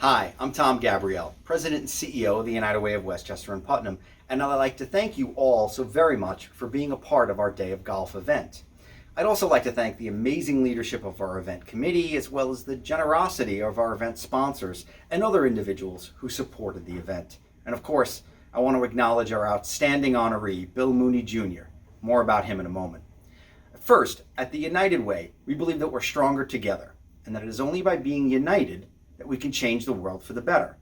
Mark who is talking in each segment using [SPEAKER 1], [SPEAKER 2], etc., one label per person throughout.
[SPEAKER 1] Hi, I'm Tom Gabrielle, President and CEO of the United Way of Westchester and Putnam, and I'd like to thank you all so very much for being a part of our Day of Golf event. I'd also like to thank the amazing leadership of our event committee, as well as the generosity of our event sponsors and other individuals who supported the event. And of course, I want to acknowledge our outstanding honoree, Bill Mooney Jr. More about him in a moment. First, at the United Way, we believe that we're stronger together, and that it is only by being united that we can change the world for the better.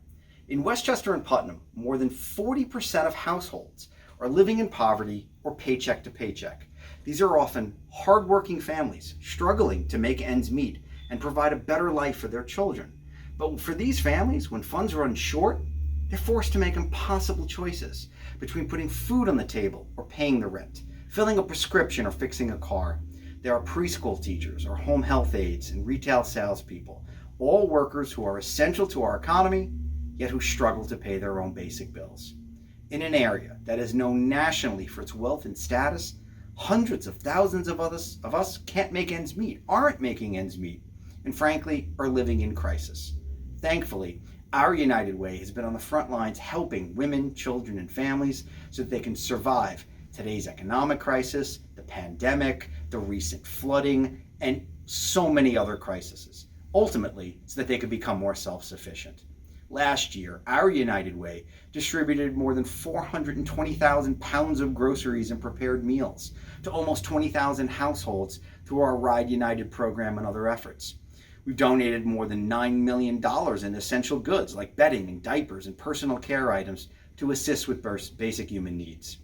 [SPEAKER 1] In Westchester and Putnam, more than 40% of households are living in poverty or paycheck to paycheck. These are often hardworking families struggling to make ends meet and provide a better life for their children. But for these families, when funds run short, they're forced to make impossible choices between putting food on the table or paying the rent, filling a prescription or fixing a car. There are preschool teachers or home health aides and retail salespeople, all workers who are essential to our economy, yet who struggle to pay their own basic bills. In an area that is known nationally for its wealth and status, hundreds of thousands of us can't make ends meet, aren't making ends meet, and frankly, are living in crisis. Thankfully, our United Way has been on the front lines helping women, children, and families so that they can survive today's economic crisis, the pandemic, the recent flooding, and so many other crises, ultimately so that they could become more self-sufficient. Last year, our United Way distributed more than 420,000 pounds of groceries and prepared meals to almost 20,000 households through our Ride United program and other efforts. We've donated more than $9 million in essential goods like bedding and diapers and personal care items to assist with basic human needs.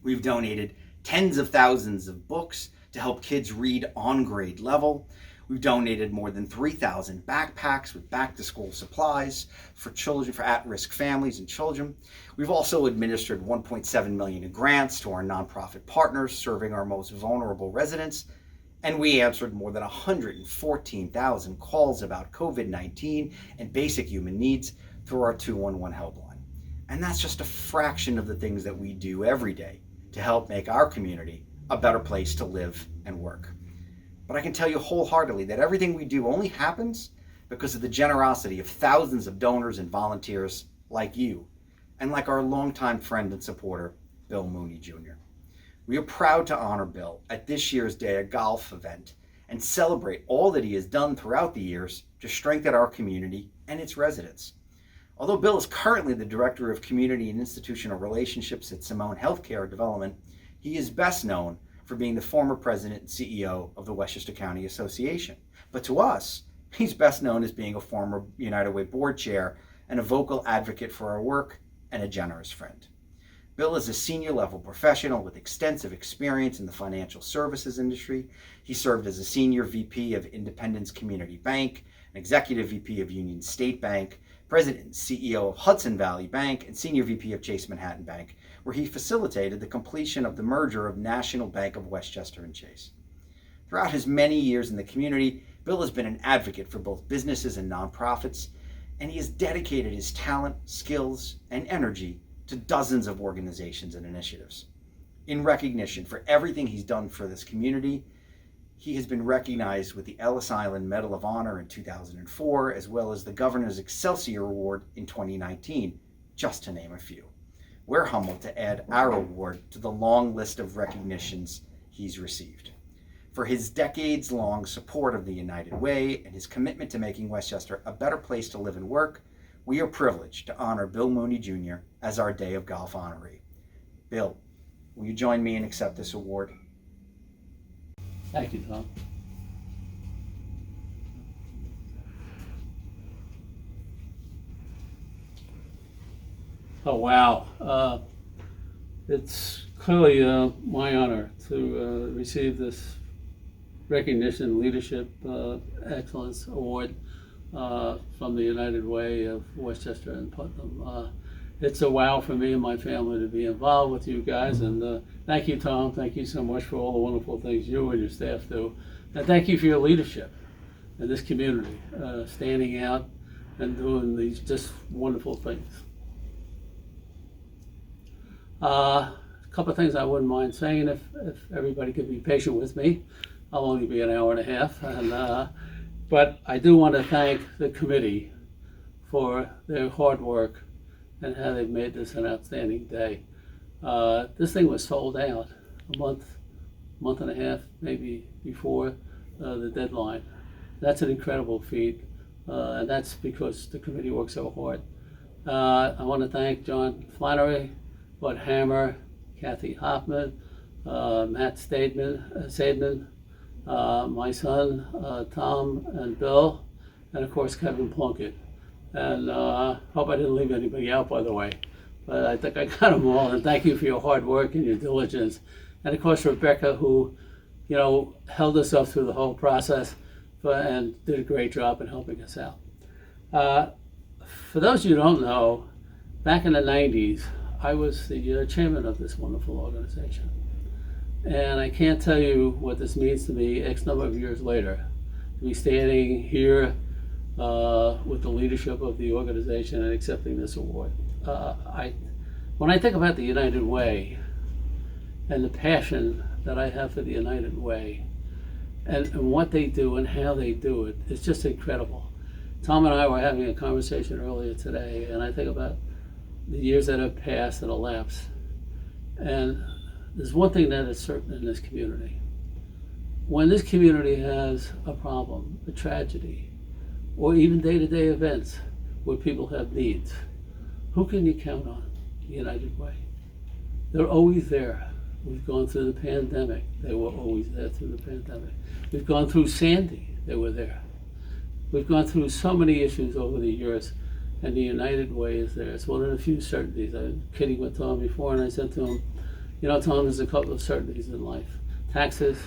[SPEAKER 1] We've donated tens of thousands of books to help kids read on grade level. We've donated more than 3,000 backpacks with back-to-school supplies for children, for at-risk families and children. We've also administered $1.7 million in grants to our nonprofit partners serving our most vulnerable residents. And we answered more than 114,000 calls about COVID-19 and basic human needs through our 211 helpline. And that's just a fraction of the things that we do every day to help make our community a better place to live and work. But I can tell you wholeheartedly that everything we do only happens because of the generosity of thousands of donors and volunteers like you, and like our longtime friend and supporter, Bill Mooney Jr. We are proud to honor Bill at this year's Day of Golf event and celebrate all that he has done throughout the years to strengthen our community and its residents. Although Bill is currently the Director of Community and Institutional Relationships at Simone Healthcare Development, he is best known for being the former president and CEO of the Westchester County Association. But to us, he's best known as being a former United Way board chair and a vocal advocate for our work and a generous friend. Bill is a senior level professional with extensive experience in the financial services industry. He served as a senior VP of Independence Community Bank, an executive VP of Union State Bank, president and CEO of Hudson Valley Bank, and senior VP of Chase Manhattan Bank, where he facilitated the completion of the merger of National Bank of Westchester and Chase. Throughout his many years in the community, Bill has been an advocate for both businesses and nonprofits, and he has dedicated his talent, skills, and energy to dozens of organizations and initiatives. In recognition for everything he's done for this community, he has been recognized with the Ellis Island Medal of Honor in 2004, as well as the Governor's Excelsior Award in 2019, just to name a few. We're humbled to add our award to the long list of recognitions he's received. For his decades-long support of the United Way and his commitment to making Westchester a better place to live and work, we are privileged to honor Bill Mooney Jr. as our Day of Golf honoree. Bill, will you join me and accept this award?
[SPEAKER 2] Thank you, Tom. Oh, wow. It's clearly my honor to receive this recognition, Leadership Excellence Award from the United Way of Westchester and Putnam. It's a wow for me and my family to be involved with you guys, and thank you, Tom. Thank you so much for all the wonderful things you and your staff do, and thank you for your leadership in this community, standing out and doing these just wonderful things. A couple of things I wouldn't mind saying if everybody could be patient with me. I'll only be an hour and a half, but I do want to thank the committee for their hard work and how they've made this an outstanding day. This thing was sold out a month and a half, maybe before the deadline. That's an incredible feat, and that's because the committee worked so hard. I want to thank John Flannery, Bud Hammer, Kathy Hoffman, Matt Sadman, my son, Tom and Bill, and of course Kevin Plunkett. And hope I didn't leave anybody out, by the way. But I think I got them all, and thank you for your hard work and your diligence. And of course Rebecca, who, held us up through the whole process and did a great job in helping us out. For those of you who don't know, back in the 90s, I was the chairman of this wonderful organization. And I can't tell you what this means to me X number of years later, to be standing here with the leadership of the organization and accepting this award. When I think about the United Way and the passion that I have for the United Way and what they do and how they do it, it's just incredible. Tom and I were having a conversation earlier today, and I think about the years that have passed and elapsed. And there's one thing that is certain in this community. When this community has a problem, a tragedy, or even day-to-day events where people have needs, who can you count on? The United Way. They're always there. We've gone through the pandemic. They were always there through the pandemic. We've gone through Sandy. They were there. We've gone through so many issues over the years, and the United Way is there. It's one of the few certainties. I was kidding with Tom before, and I said to him, Tom, there's a couple of certainties in life: taxes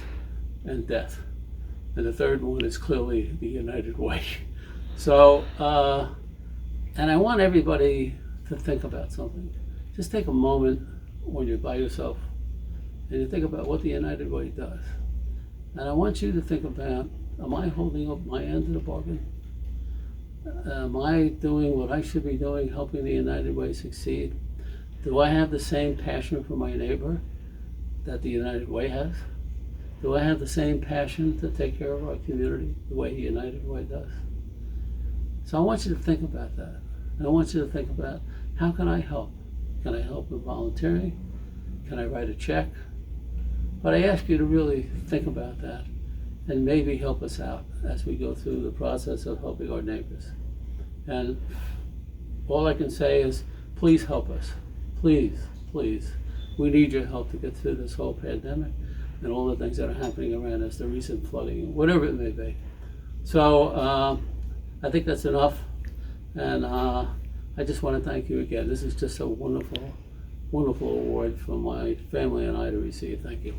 [SPEAKER 2] and death. And the third one is clearly the United Way. So, and I want everybody to think about something. Just take a moment when you're by yourself and you think about what the United Way does. And I want you to think about, am I holding up my end of the bargain? Am I doing what I should be doing, helping the United Way succeed? Do I have the same passion for my neighbor that the United Way has? Do I have the same passion to take care of our community the way the United Way does? So I want you to think about that. And I want you to think about, how can I help? Can I help with volunteering? Can I write a check? But I ask you to really think about that and maybe help us out as we go through the process of helping our neighbors. And all I can say is, please help us. Please, please. We need your help to get through this whole pandemic and all the things that are happening around us, the recent flooding, whatever it may be. So I think that's enough. And I just want to thank you again. This is just a wonderful, wonderful award for my family and I to receive. Thank you.